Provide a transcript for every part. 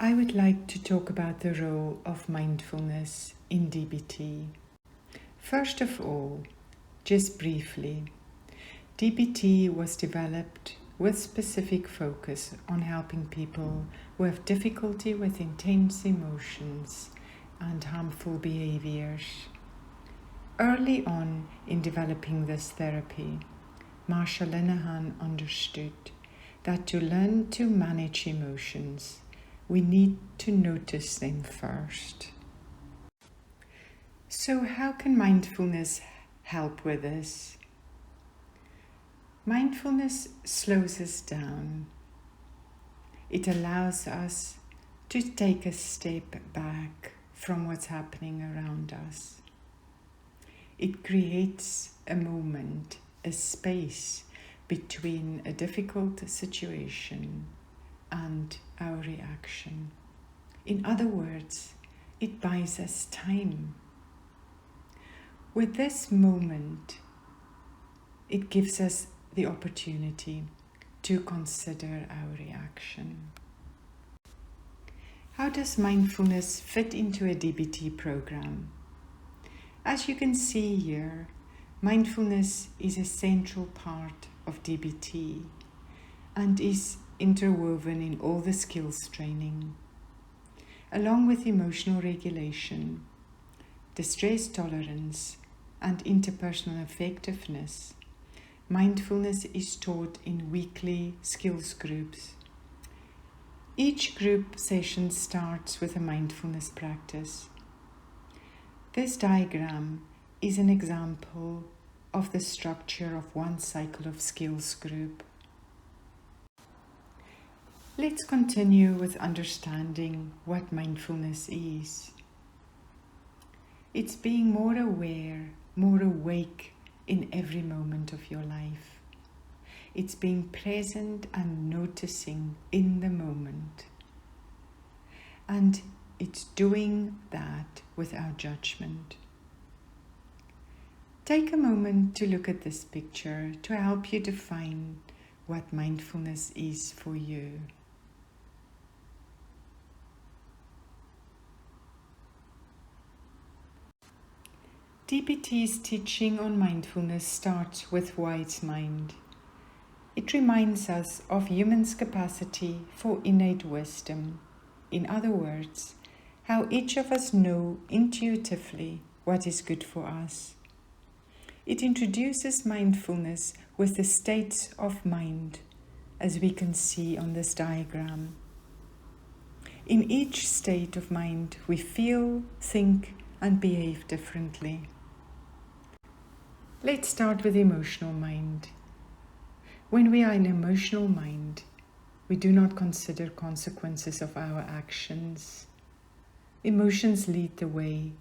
I would like to talk about the role of mindfulness in DBT. First of all, just briefly, DBT was developed with specific focus on helping people who have difficulty with intense emotions and harmful behaviors. Early on in developing this therapy, Marsha Linehan understood that to learn to manage emotions, we need to notice them first. So how can mindfulness help with this? Mindfulness slows us down. It allows us to take a step back from what's happening around us. It creates a moment, a space between a difficult situation and our reaction. In other words, it buys us time. With this moment, it gives us the opportunity to consider our reaction. How does mindfulness fit into a DBT program? As you can see here, mindfulness is a central part of DBT and is interwoven in all the skills training. Along with emotional regulation, distress tolerance, and interpersonal effectiveness, mindfulness is taught in weekly skills groups. Each group session starts with a mindfulness practice. This diagram is an example of the structure of one cycle of skills group. Let's continue with understanding what mindfulness is. It's being more aware, more awake in every moment of your life. It's being present and noticing in the moment. And it's doing that without judgment. Take a moment to look at this picture to help you define what mindfulness is for you. DBT's teaching on mindfulness starts with wise mind. It reminds us of humans' capacity for innate wisdom. In other words, how each of us know intuitively what is good for us. It introduces mindfulness with the states of mind, as we can see on this diagram. In each state of mind, we feel, think, and behave differently. Let's start with emotional mind. When we are in emotional mind, we do not consider consequences of our actions. Emotions lead the way,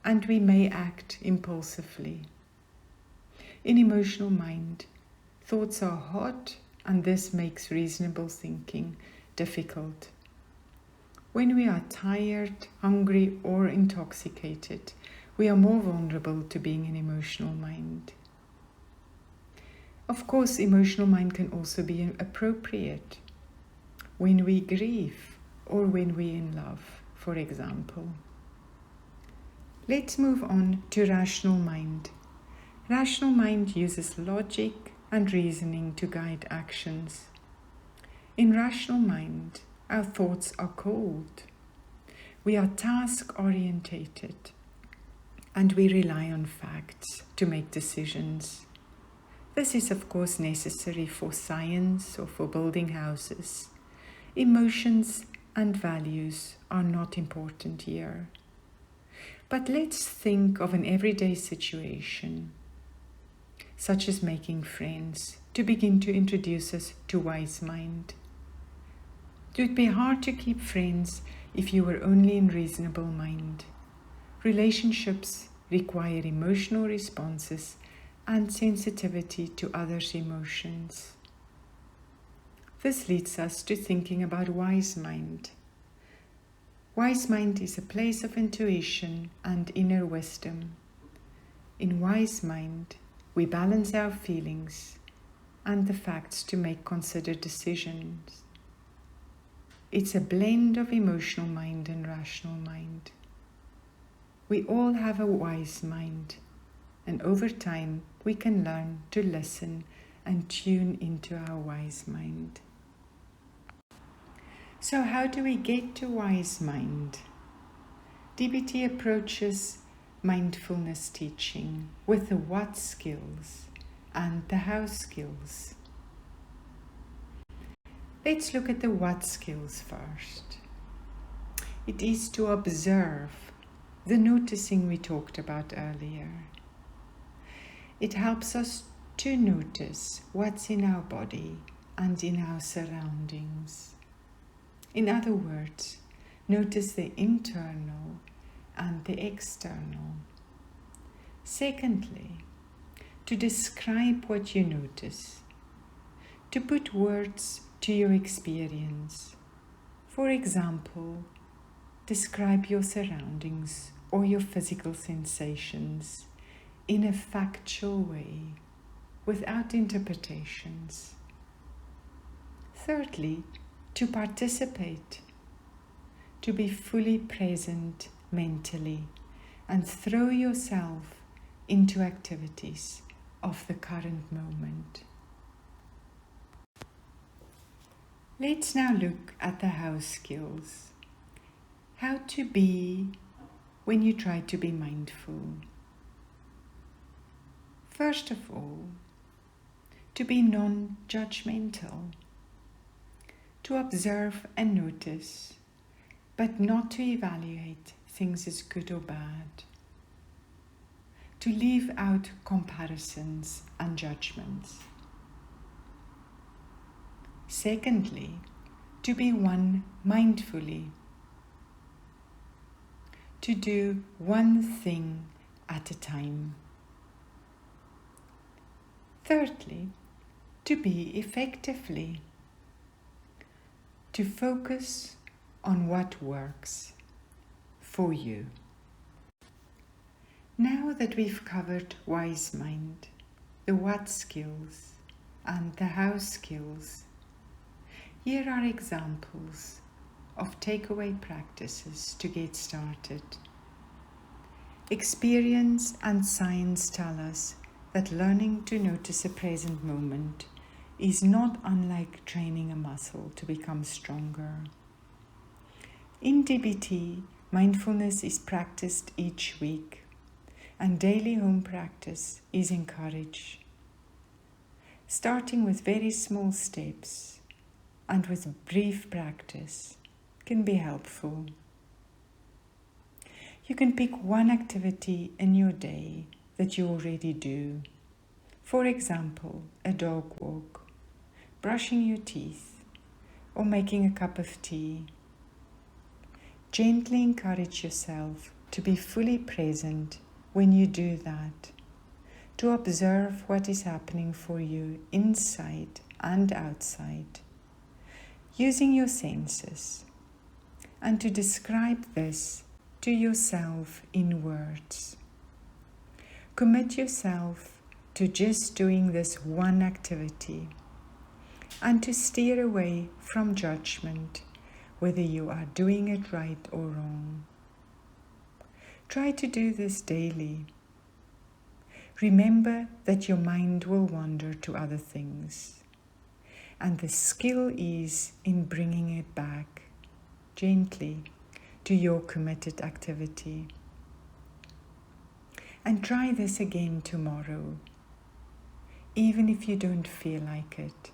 and we may act impulsively. In emotional mind, thoughts are hot, and this makes reasonable thinking difficult. When we are tired, hungry, or intoxicated, we are more vulnerable to being in emotional mind. Of course, emotional mind can also be appropriate when we grieve or when we're in love, for example. Let's move on to rational mind. Rational mind uses logic and reasoning to guide actions. In rational mind, our thoughts are cold. We are task-orientated, and we rely on facts to make decisions. This is, of course, necessary for science or for building houses. Emotions and values are not important here. But let's think of an everyday situation, such as making friends, to begin to introduce us to wise mind. It would be hard to keep friends if you were only in reasonable mind. Relationships require emotional responses and sensitivity to others' emotions. This leads us to thinking about wise mind. Wise mind is a place of intuition and inner wisdom. In wise mind, we balance our feelings and the facts to make considered decisions. It's a blend of emotional mind and rational mind. We all have a wise mind, and over time we can learn to listen and tune into our wise mind. So how do we get to wise mind? DBT approaches mindfulness teaching with the what skills and the how skills. Let's look at the what skills first. It is to observe, the noticing we talked about earlier. It helps us to notice what's in our body and in our surroundings. In other words, notice the internal and the external. Secondly, to describe what you notice, to put words to your experience. For example, describe your surroundings or your physical sensations in a factual way, without interpretations. Thirdly, to participate, to be fully present mentally and throw yourself into activities of the current moment. Let's now look at the how skills. How to be when you try to be mindful. First of all, to be non-judgmental, to observe and notice, but not to evaluate things as good or bad, to leave out comparisons and judgments. Secondly, to be one mindfully, to do one thing at a time. Thirdly, to be effectively, to focus on what works for you. Now that we've covered wise mind, the what skills and the how skills, here are examples of takeaway practices to get started. Experience and science tell us that learning to notice a present moment is not unlike training a muscle to become stronger. In DBT, mindfulness is practiced each week, and daily home practice is encouraged. Starting with very small steps and with brief practice can be helpful. You can pick one activity in your day that you already do. For example, a dog walk, brushing your teeth, or making a cup of tea. Gently encourage yourself to be fully present when you do that, to observe what is happening for you inside and outside, using your senses, and to describe this to yourself in words. Commit yourself to just doing this one activity and to steer away from judgment, whether you are doing it right or wrong. Try to do this daily. Remember that your mind will wander to other things, and the skill is in bringing it back gently to your committed activity. And try this again tomorrow, even if you don't feel like it,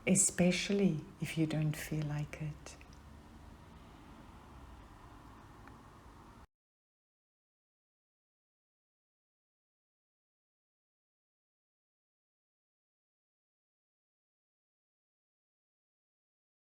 especially if you don't feel like it.